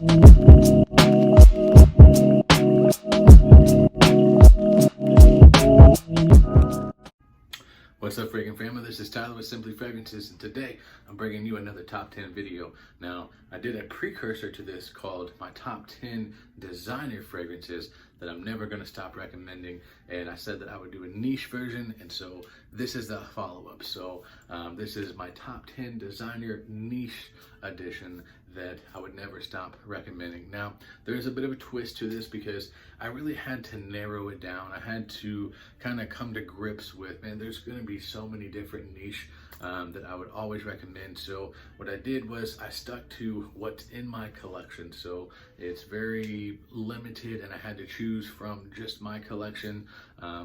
What's up, fragrant family? This is Tyler with Simply Fragrances, and today I'm bringing you another top 10 video. Now, I did a precursor to this called my top 10 designer fragrances that I'm never going to stop recommending, and I said that I would do a niche version, and so this is the follow-up. So this is my top 10 designer niche edition that I would never stop recommending. Now, there's a bit of a twist to this because I really had to narrow it down. I had to kind of come to grips with, man, there's going to be so many different niche that I would always recommend. So what I did was I stuck to what's in my collection. So it's very limited and I had to choose from just my collection.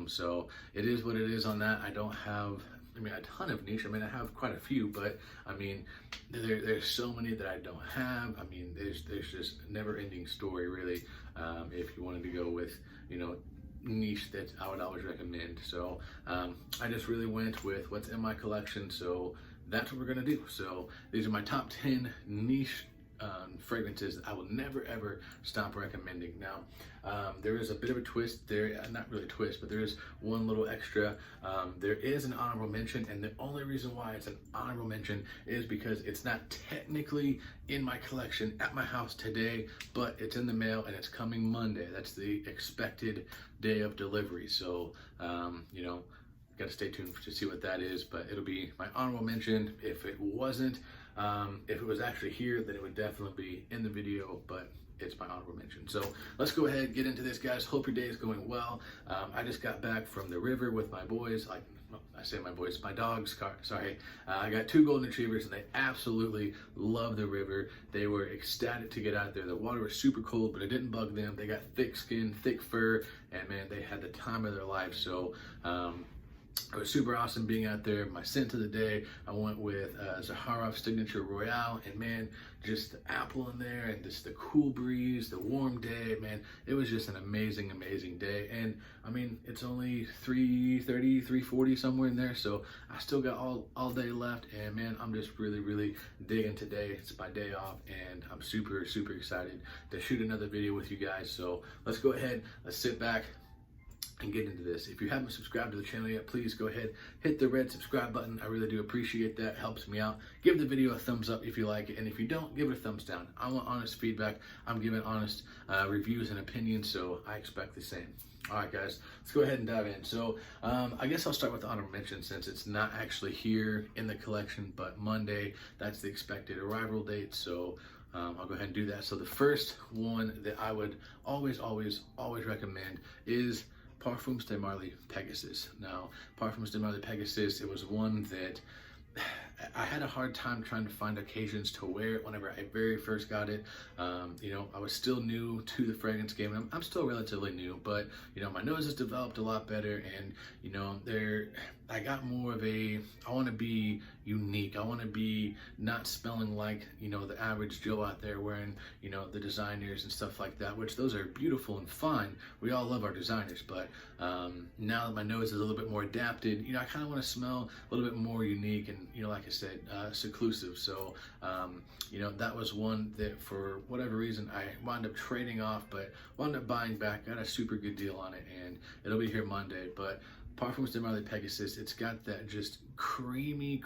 So it is what it is on that. I don't have a ton of niche. I have quite a few, but there's so many that I don't have. There's just never-ending story, really. If you wanted to go with, niche that I would always recommend. So I just really went with what's in my collection. So that's what we're gonna do. So these are my top 10 niche fragrances that I will never ever stop recommending. Now there is a bit of a twist there, not really a twist, but there is one little extra. There is an honorable mention, and the only reason why it's an honorable mention is because it's not technically in my collection at my house today, but it's in the mail and it's coming Monday. That's the expected day of delivery. So got to stay tuned to see what that is, but it'll be my honorable mention. If it wasn't, if it was actually here, then it would definitely be in the video, but it's my honorable mention. So let's go ahead and get into this, guys. Hope your day is going well. I just got back from the river with my boys. I say my boys, my dogs, sorry. I got 2 golden retrievers and they absolutely love the river. They were ecstatic to get out there. The water was super cold, but it didn't bug them. They got thick skin, thick fur, and man, they had the time of their life. So it was super awesome being out there. My scent of the day, I went with Zaharoff's Signature Royale, and man, just the apple in there and just the cool breeze, the warm day, man, it was just an amazing, amazing day. And it's only 3:30, 3:40 somewhere in there, so I still got all day left, and man, I'm just really, really digging today. It's my day off, and I'm super, super excited to shoot another video with you guys. So let's go ahead, let's sit back and get into this. If you haven't subscribed to the channel yet, please go ahead, hit the red subscribe button. I really do appreciate that. It helps me out. Give the video a thumbs up if you like it, and if you don't, give it a thumbs down. I want honest feedback. I'm giving honest reviews and opinions, so I expect the same. All right, guys, let's go ahead and dive in. So I guess I'll start with the honorable mention since it's not actually here in the collection, but Monday, that's the expected arrival date. So I'll go ahead and do that. So the first one that I would always recommend is Parfumste Marley Pegasus. Now, Parfumste Marley Pegasus, it was one that I had a hard time trying to find occasions to wear it whenever I very first got it. I was still new to the fragrance game, and I'm still relatively new, but my nose has developed a lot better, and I got more of I want to be unique. I want to be not smelling like the average Joe out there wearing the designers and stuff like that, which those are beautiful and fine. We all love our designers, but now that my nose is a little bit more adapted, I kind of want to smell a little bit more unique and like I said, seclusive. So that was one that for whatever reason I wound up trading off, but wound up buying back. Got a super good deal on it, and it'll be here Monday. But Parfumste Marley Pegasus, it's got that just creamy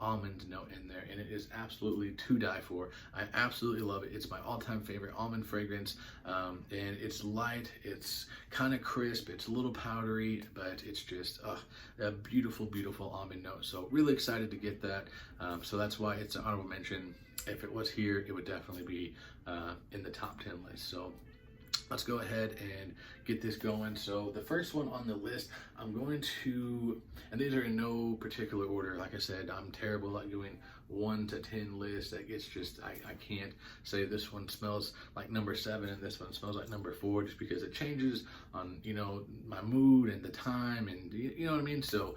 almond note in there, and it is absolutely to die for. I absolutely love it. It's my all-time favorite almond fragrance, and it's light, it's kind of crisp, it's a little powdery, but it's just a beautiful almond note. So really excited to get that. So that's why it's an honorable mention. If it was here, it would definitely be in the top 10 list. So let's go ahead and get this going. So the first one on the list, I'm going to, and these are in no particular order. Like I said, I'm terrible at doing 1 to 10 lists. It's just, I can't say this one smells like number 7 and this one smells like number 4, just because it changes on, my mood and the time, and you know what I mean? So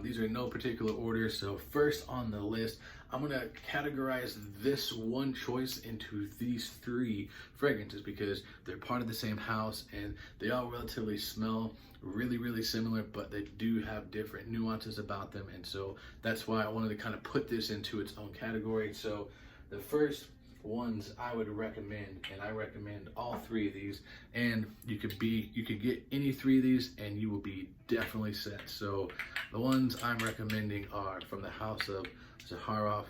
these are in no particular order. So first on the list, I'm gonna categorize this one choice into these 3 fragrances because they're part of the same house and they all relatively smell really similar, but they do have different nuances about them. And so that's why I wanted to kind of put this into its own category. So the first ones I would recommend, and I recommend all three of these, and you could get any three of these and you will be definitely set. So the ones I'm recommending are from the house of Zaharoff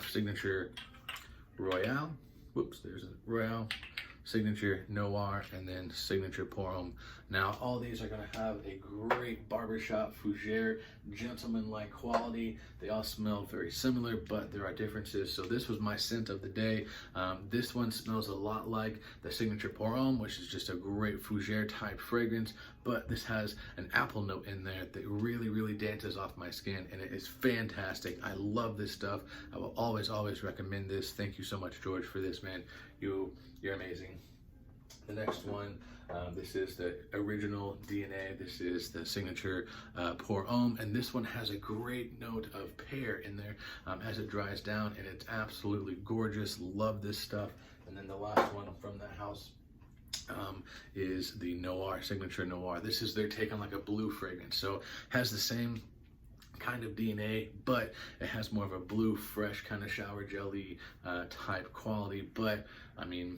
Signature Royale. Whoops, there's a Royale, Signature Noir, and then Signature Pour Homme. Now, all these are gonna have a great barbershop fougere, gentleman-like quality. They all smell very similar, but there are differences. So this was my scent of the day. This one smells a lot like the Signature Pour Homme, which is just a great fougere type fragrance, but this has an apple note in there that really, really dances off my skin, and it is fantastic. I love this stuff. I will always, always recommend this. Thank you so much, George, for this, man. You're amazing. The next one, this is the original DNA. This is the Signature Pour Homme, and this one has a great note of pear in there as it dries down, and it's absolutely gorgeous. Love this stuff. And then the last one from the house is the Noir, Signature Noir. This is their take on like a blue fragrance. So has the same kind of DNA, but it has more of a blue, fresh kind of shower jelly type quality. But I mean,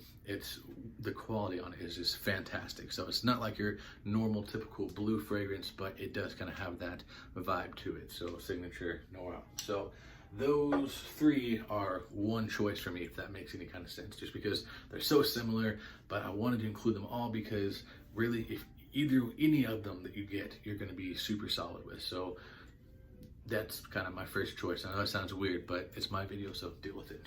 the quality on it is just fantastic. So it's not like your normal typical blue fragrance, but it does kind of have that vibe to it. So Signature Noir. So those three are one choice for me, if that makes any kind of sense, just because they're so similar. But I wanted to include them all because really, if any of them that you get, you're going to be super solid with. So that's kind of my first choice. I know it sounds weird, but it's my video, so deal with it.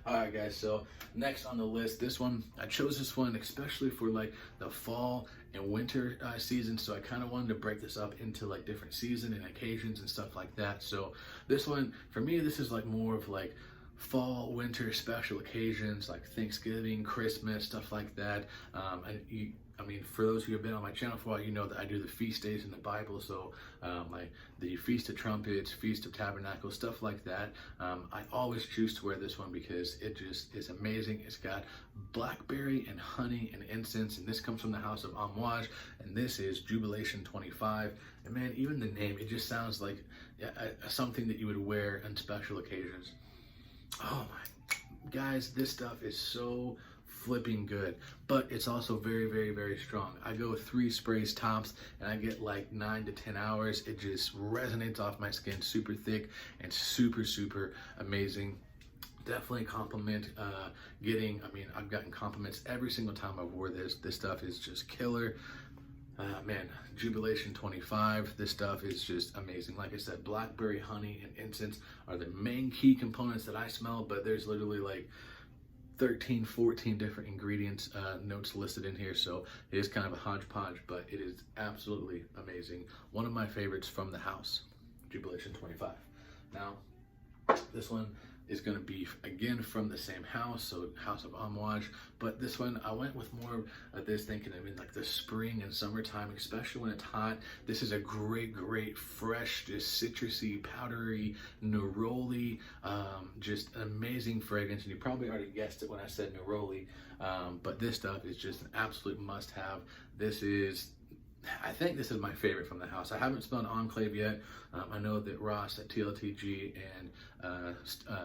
All right, guys, so next on the list, this one, I chose this one especially for like the fall and winter season, so I kind of wanted to break this up into like different season and occasions and stuff like that. So this one, for me, this is like more of like fall, winter, special occasions like Thanksgiving, Christmas, stuff like that. I mean, for those who have been on my channel for a while, you know that I do the feast days in the Bible. So like the Feast of Trumpets, Feast of Tabernacles, stuff like that. I always choose to wear this one because it just is amazing. It's got blackberry and honey and incense, and this comes from the house of Amouage, and this is Jubilation 25. And man, even the name, it just sounds like something that you would wear on special occasions. Oh my, guys, this stuff is so flipping good, but it's also very, very, very strong. I go 3 sprays tops and I get like 9 to 10 hours. It just resonates off my skin, super thick and super, super amazing. Definitely compliment getting, I mean, I've gotten compliments every single time I've wore this. This stuff is just killer. Man, Jubilation 25, this stuff is just amazing. Like I said, blackberry, honey, and incense are the main key components that I smell, but there's literally like 13, 14 different ingredients, notes listed in here, so it is kind of a hodgepodge, but it is absolutely amazing. One of my favorites from the house, Jubilation 25. Now, this one is going to be, again, from the same house, so House of Amouage, but this one, I went with more of this thinking of in like the spring and summertime, especially when it's hot. This is a great, great, fresh, just citrusy, powdery, neroli, just an amazing fragrance, and you probably already guessed it when I said neroli, but this stuff is just an absolute must-have. I think this is my favorite from the house. I haven't smelled Enclave yet. I know that Ross at TLTG and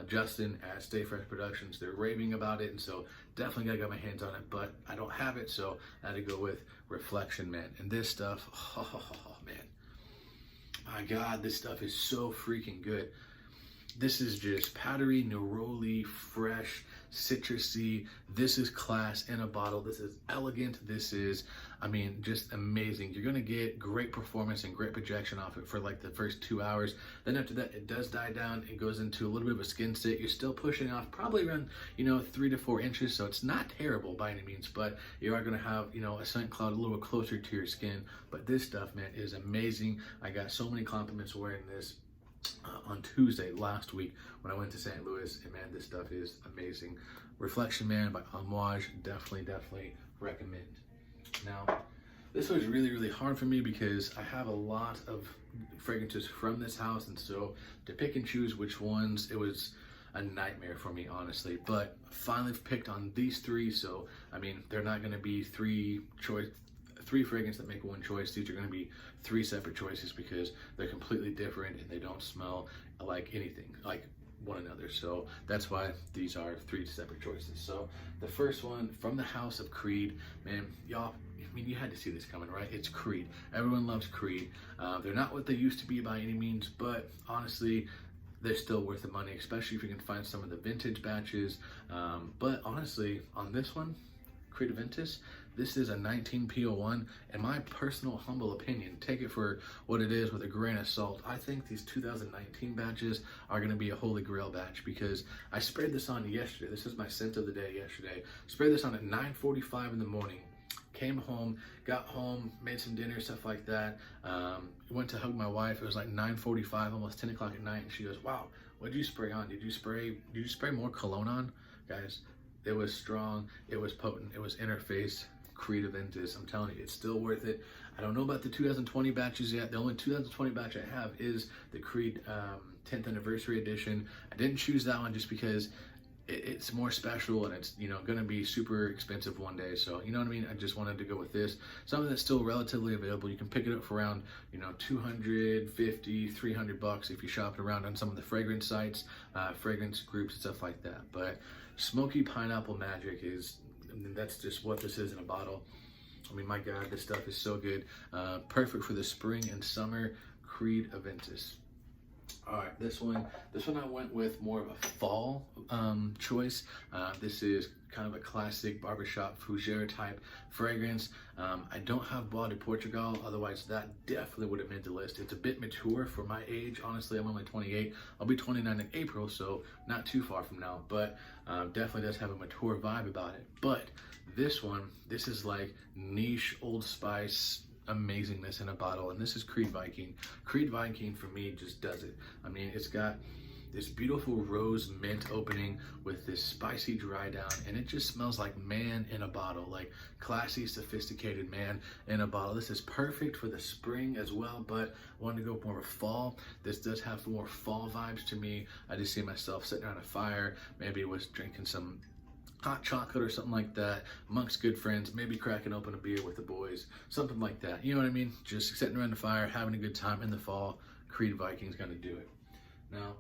Justin at Stay Fresh Productions, they're raving about it, and so definitely gotta get my hands on it, but I don't have it, so I had to go with Reflection, man. And this stuff, oh man, my God, this stuff is so freaking good. This is just powdery, neroli, fresh, citrusy. This is class in a bottle. This is elegant. This is, I mean, just amazing. You're gonna get great performance and great projection off it for like the first 2 hours. Then after that, it does die down. It goes into a little bit of a skin state. You're still pushing off probably around, 3 to 4 inches. So it's not terrible by any means, but you are gonna have, a scent cloud a little closer to your skin. But this stuff, man, is amazing. I got so many compliments wearing this. On Tuesday last week when I went to St. Louis, and man, this stuff is amazing. Reflection, man, by Amouage, definitely recommend. Now, this was really, really hard for me because I have a lot of fragrances from this house, and so to pick and choose which ones, it was a nightmare for me, honestly. But finally picked on these 3, so I mean, they're not going to be 3 fragrances that make one choice. These are going to be 3 separate choices because they're completely different and they don't smell like anything. Like one another. So that's why these are 3 separate choices. So the first one from the house of Creed, man, y'all, I mean, you had to see this coming, right? It's Creed. Everyone loves Creed. They're not what they used to be by any means, but honestly, they're still worth the money, especially if you can find some of the vintage batches. But honestly, on this one, Creed Aventus, this is a 19 PO1. In my personal humble opinion, take it for what it is with a grain of salt. I think these 2019 batches are going to be a holy grail batch, because I sprayed this on yesterday. This is my scent of the day yesterday. Sprayed this on at 9:45 in the morning. Came home, got home, made some dinner, stuff like that. Went to hug my wife. It was like 9:45, almost 10 o'clock at night. And she goes, wow, what did you spray on? Did you spray more cologne on? Guys, it was strong, it was potent, it was interface Creed Aventus. I'm telling you, it's still worth it. I don't know about the 2020 batches yet. The only 2020 batch I have is the Creed 10th anniversary edition. I didn't choose that one just because it's more special, and it's, you know, gonna be super expensive one day. So, you know what I mean? I just wanted to go with this, something that's still relatively available. You can pick it up for around, you know, 250, 300 bucks if you shop it around on some of the fragrance sites, fragrance groups and stuff like that. But Smoky Pineapple Magic is, I mean, that's just what this is in a bottle. I mean, my God, this stuff is so good. Perfect for the spring and summer. Creed Aventus. All right, this one I went with more of a fall choice. This is kind of a classic barbershop fougere type fragrance. I don't have Bois de Portugal, otherwise that definitely would have made the list. It's a bit mature for my age. Honestly, I'm only 28. I'll be 29 in April, so not too far from now, but definitely does have a mature vibe about it. But this one, this is like niche Old Spice amazingness in a bottle, and this is Creed Viking. Creed Viking for me just does it. I mean, it's got this beautiful rose mint opening with this spicy dry down, and it just smells like man in a bottle, like classy, sophisticated man in a bottle. This is perfect for the spring as well, but I wanted to go more fall. This does have more fall vibes to me. I just see myself sitting around a fire, maybe was drinking some hot chocolate or something like that, amongst good friends, maybe cracking open a beer with the boys, something like that. You know what I mean? Just sitting around the fire, having a good time in the fall. Creed Viking's gonna do it. Now,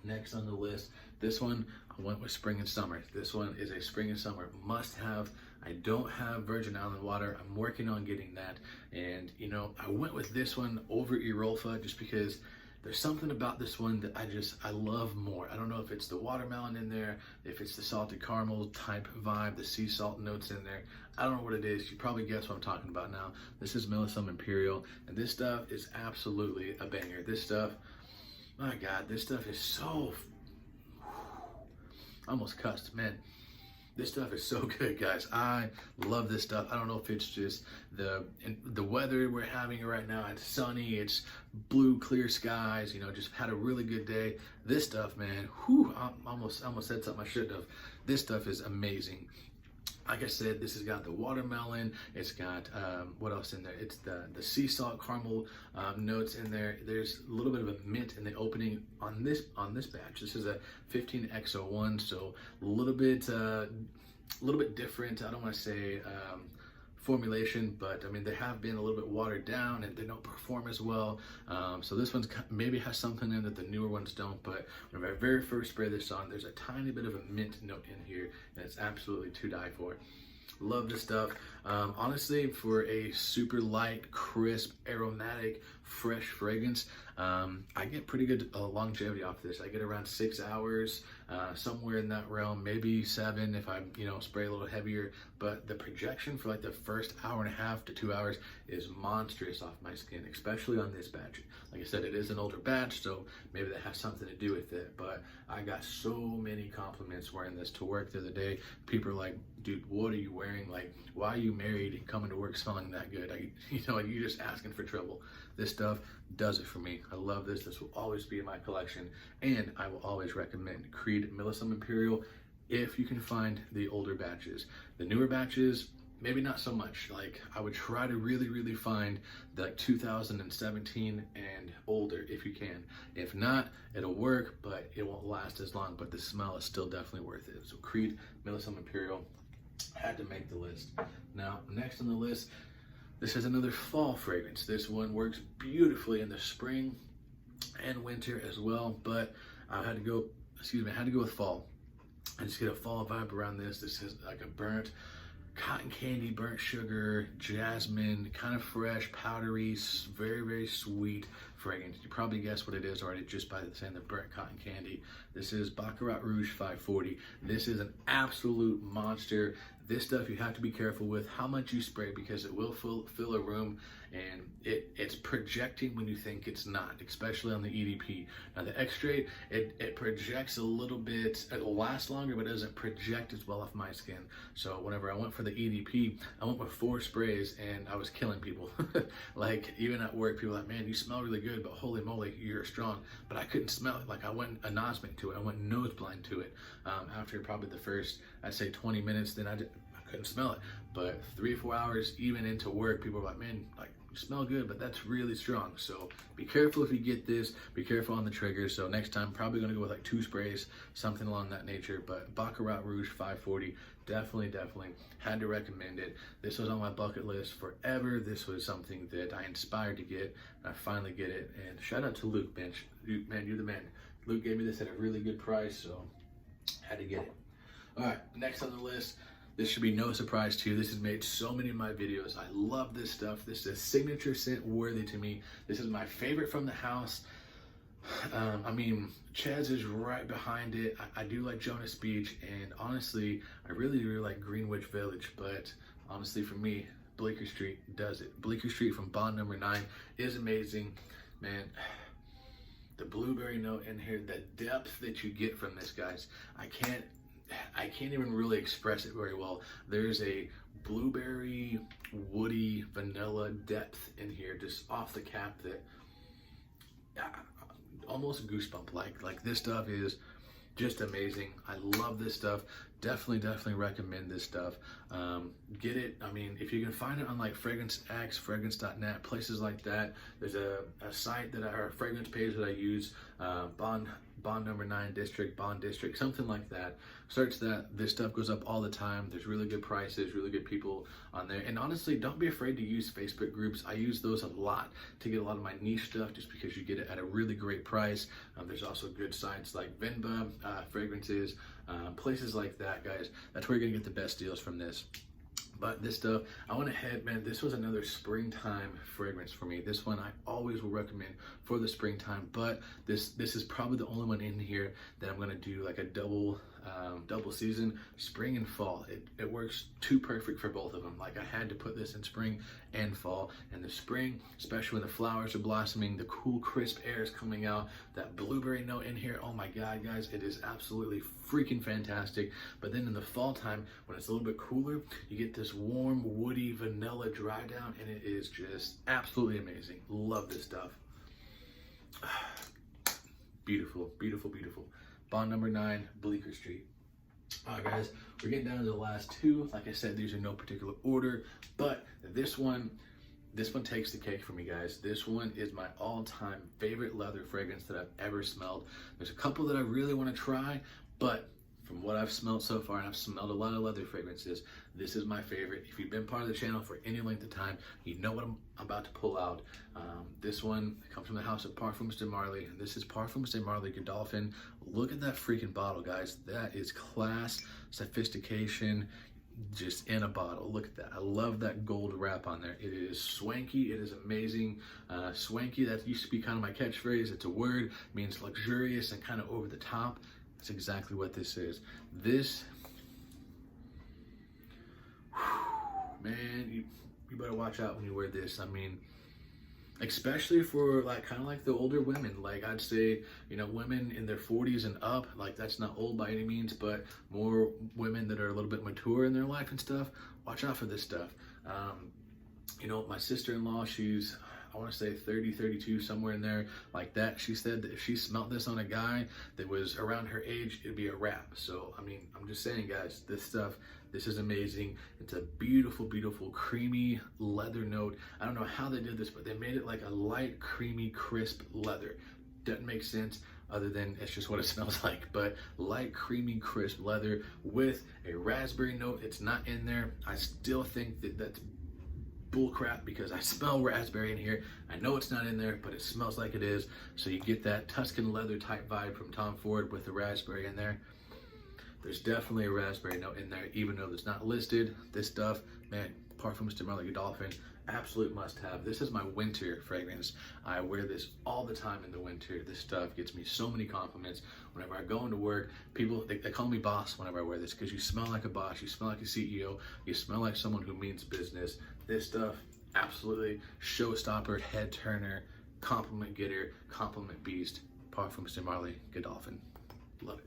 next on the list, this one, I went with spring and summer. This one is a spring and summer must have. I don't have Virgin Island water. I'm working on getting that. And, you know, I went with this one over Erolfa just because there's something about this one that I love more. I don't know if it's the watermelon in there, if it's the salted caramel type vibe, the sea salt notes in there. I don't know what it is. You probably guess what I'm talking about now. This is Millison Imperial, and this stuff is absolutely a banger. This stuff, my God, this stuff is so, I almost cussed, man. This stuff is so good, guys. I love this stuff. I don't know if it's just the weather we're having right now. It's sunny, it's blue, clear skies, you know, just had a really good day. This stuff, man, whew, I almost said something I shouldn't have. This stuff is amazing. Like I said, this has got the watermelon. It's got, what else in there? It's the sea salt caramel notes in there. There's a little bit of a mint in the opening on this batch. This is a 15X01, so a little bit different. I don't want to say formulation, but I mean, they have been a little bit watered down and they don't perform as well. So this one's maybe has something in that the newer ones don't, but when I very first spray this on, there's a tiny bit of a mint note in here, and it's absolutely to die for. Love this stuff. Honestly, for a super light, crisp, aromatic, fresh fragrance, I get pretty good longevity off this. I get around 6 hours, somewhere in that realm, maybe 7 if I, you know, spray a little heavier. But the projection for like the first hour and a half to 2 hours is monstrous off my skin, especially on this batch. Like I said, it is an older batch, so maybe that has something to do with it. But I got so many compliments wearing this to work the other day. People are like, dude, what are you wearing? Like, why are you married and coming to work smelling that good? You know, you're just asking for trouble. This stuff does it for me. I love this. This will always be in my collection, and I will always recommend Creed Millison Imperial if you can find the older batches. The newer batches, maybe not so much. Like, I would try to really find the 2017 and older if you can. If not, it'll work, but it won't last as long, but the smell is still definitely worth it. So Creed Millison Imperial had to make the list. Now, next on the list, this is another fall fragrance. This one works beautifully in the spring and winter as well, but I had to go, excuse me, I had to go with fall. I just get a fall vibe around this. This is like a burnt cotton candy, burnt sugar, jasmine, kind of fresh, powdery, very, very sweet fragrance. You probably guessed what it is already just by saying the burnt cotton candy. This is Bakarat Rouge 540. This is an absolute monster. This stuff you have to be careful with how much you spray, because it will fill a room, and it's projecting when you think it's not, especially on the EDP. Now the X-Straight, it projects a little bit, it'll last longer, but it doesn't project as well off my skin. So whenever I went for the EDP, I went with 4 sprays and I was killing people. Like even at work, people were like, man, you smell really good, but holy moly, you're strong. But I couldn't smell it. Like I went anosmic to it, I went nose blind to it. After probably the first, I'd say 20 minutes, then I couldn't smell it. But 3 or 4 hours even into work, people were like, man, like you smell good, but that's really strong. So be careful if you get this, be careful on the trigger. So next time, probably gonna go with like 2 sprays, something along that nature. But Bakarat Rouge 540, definitely had to recommend it. This was on my bucket list forever. This was something that I inspired to get, and I finally get it. And shout out to Luke, man. Man, you're the man. Luke gave me this at a really good price, so had to get it. All right, next on the list, this should be no surprise to you. This has made so many of my videos. I love this stuff. This is signature scent worthy to me. This is my favorite from the house. I mean, Chaz is right behind it. I do like Jonas Beach, and honestly, I really like Greenwich Village, but honestly for me, Bleecker Street does it. Bleecker Street from Bond Number 9 is amazing. Man, the blueberry note in here, the depth that you get from this, guys, I can't even really express it very well. There's a blueberry, woody, vanilla depth in here, just off the cap, that almost goosebump like this stuff is just amazing. I love this stuff. Definitely recommend this stuff. Get it. I mean, if you can find it on like Fragrance X, fragrance.net, places like that. There's a site that or a fragrance page that I use, Bond Number 9 District, Bond District, something like that. Search that. This stuff goes up all the time. There's really good prices, really good people on there. And honestly, don't be afraid to use Facebook groups. I use those a lot to get a lot of my niche stuff, just because you get it at a really great price. There's also good sites like Venba, fragrances, places like that, guys. That's where you're gonna get the best deals from this. But this stuff, I went ahead, man, this was another springtime fragrance for me. This one I always will recommend for the springtime, but this is probably the only one in here that I'm gonna do like a double season, spring and fall. It works too perfect for both of them. Like I had to put this in spring and fall. And the spring, especially when the flowers are blossoming, the cool crisp air is coming out, that blueberry note in here, oh my God, guys, it is absolutely freaking fantastic. But then in the fall time, when it's a little bit cooler, you get this warm, woody, vanilla dry down, and it is just absolutely amazing. Love this stuff. Beautiful. Bond Number 9, Bleecker Street. All right, guys, we're getting down to the last 2. Like I said, these are no particular order, but this one takes the cake for me, guys. This one is my all-time favorite leather fragrance that I've ever smelled. There's a couple that I really want to try, but from what I've smelled so far, and I've smelled a lot of leather fragrances, this is my favorite. If you've been part of the channel for any length of time, you know what I'm about to pull out. This one comes from the house of Parfumste Marley. This is Parfumste Marley Godolphin. Look at that freaking bottle, guys. That is class, sophistication, just in a bottle. Look at that. I love that gold wrap on there. It is swanky. It is amazing. Swanky, that used to be kind of my catchphrase. It's a word, it means luxurious and kind of over the top. That's exactly what this is. This, man, you better watch out when you wear this. I mean, especially for like kind of like the older women, like I'd say, you know, women in their 40s and up, like that's not old by any means, but more women that are a little bit mature in their life and stuff, watch out for this stuff. You know, my sister-in-law, she's, I want to say 30, 32, somewhere in there like that. She said that if she smelled this on a guy that was around her age, it'd be a wrap. So, I mean, I'm just saying, guys, this stuff, this is amazing. It's a beautiful, creamy leather note. I don't know how they did this, but they made it like a light, creamy, crisp leather. Doesn't make sense other than it's just what it smells like. But light, creamy, crisp leather with a raspberry note. It's not in there. I still think that that's bull crap because I smell raspberry in here. I know it's not in there, but it smells like it is. So you get that Tuscan leather type vibe from Tom Ford with the raspberry in there. There's definitely a raspberry note in there, even though it's not listed. This stuff, man, Parfumste Marley Godolphin, absolute must have. This is my winter fragrance. I wear this all the time in the winter. This stuff gets me so many compliments. Whenever I go into work, people, they call me boss whenever I wear this because you smell like a boss, you smell like a CEO, you smell like someone who means business. This stuff, absolutely showstopper, head turner, compliment getter, compliment beast, Parfumste Marley Godolphin. Love it.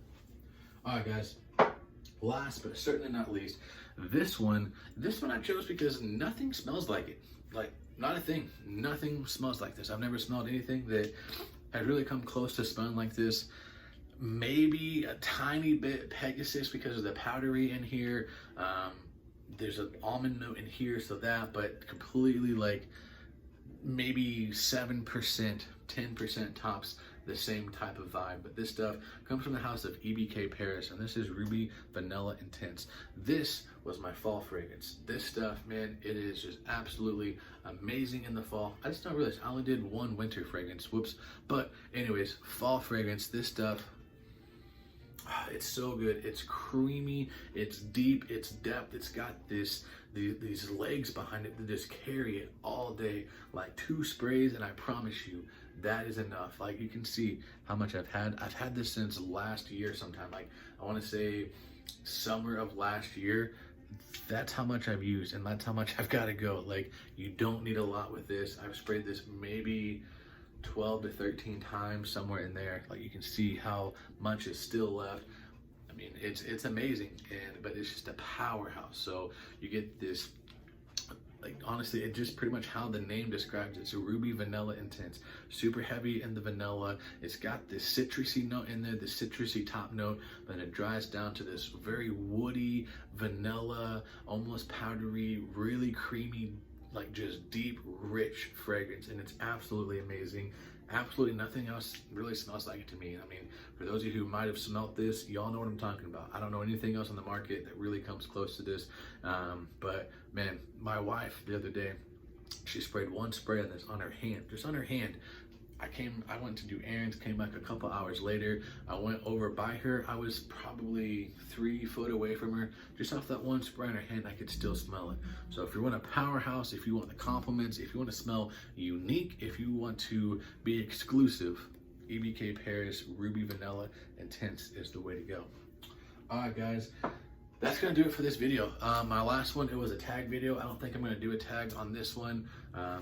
All right, guys. Last but certainly not least, this one I chose because nothing smells like it. Like, not a thing. Nothing smells like this. I've never smelled anything that has really come close to smelling like this. Maybe a tiny bit Pegasus because of the powdery in here. There's an almond note in here, so that, but completely like maybe 7%, 10% tops the same type of vibe. But this stuff comes from the house of EBK Paris, and this is Ruby Vanilla Intense. This was my fall fragrance. This stuff, man, it is just absolutely amazing in the fall. I just don't realize I only did one winter fragrance, whoops. But anyways, fall fragrance, this stuff, it's so good. It's creamy, it's deep, it's depth. It's got these legs behind it that just carry it all day, like 2 sprays, and I promise you that is enough. Like, you can see how much I've had this since last year sometime. Like, I want to say summer of last year. That's how much I've used, and that's how much I've got to go. Like, you don't need a lot with this. I've sprayed this maybe 12 to 13 times, somewhere in there. Like, you can see how much is still left. I mean, it's amazing, but it's just a powerhouse. So you get this, like, honestly, it just pretty much how the name describes it. It's a Ruby Vanilla Intense, super heavy in the vanilla. It's got this citrusy note in there, the citrusy top note, but it dries down to this very woody vanilla, almost powdery, really creamy, like just deep, rich fragrance, and it's absolutely amazing. Absolutely nothing else really smells like it to me. I mean, for those of you who might have smelt this, y'all know what I'm talking about. I don't know anything else on the market that really comes close to this. But man, my wife the other day, she sprayed one spray of this on her hand, just on her hand. I went to do errands, came back a couple hours later. I went over by her. I was probably 3 foot away from her. Just off that one spray on her hand, I could still smell it. So if you want a powerhouse, if you want the compliments, if you want to smell unique, if you want to be exclusive, EBK Paris Ruby Vanilla Intense is the way to go. All right, guys. That's gonna do it for this video. My last one, it was a tag video. I don't think I'm gonna do a tag on this one.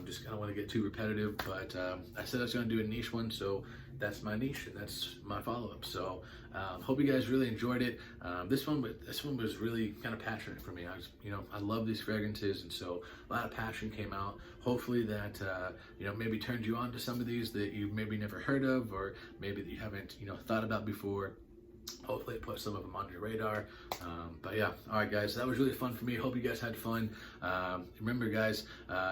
Just I don't want to get too repetitive, but I said I was gonna do a niche one, so that's my niche and that's my follow-up. So hope you guys really enjoyed it. This one was really kind of passionate for me. I love these fragrances, and so a lot of passion came out. Hopefully that maybe turned you on to some of these that you maybe never heard of, or maybe that you haven't thought about before. Hopefully it put some of them on your radar. But yeah, all right, guys, that was really fun for me. Hope you guys had fun. Remember, guys,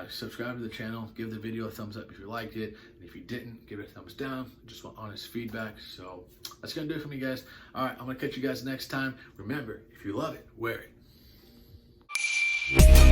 subscribe to the channel, give the video a thumbs up if you liked it, and if you didn't, give it a thumbs down. Just want honest feedback. So that's gonna do it for me, guys. All right, I'm gonna catch you guys next time. Remember, if you love it, wear it.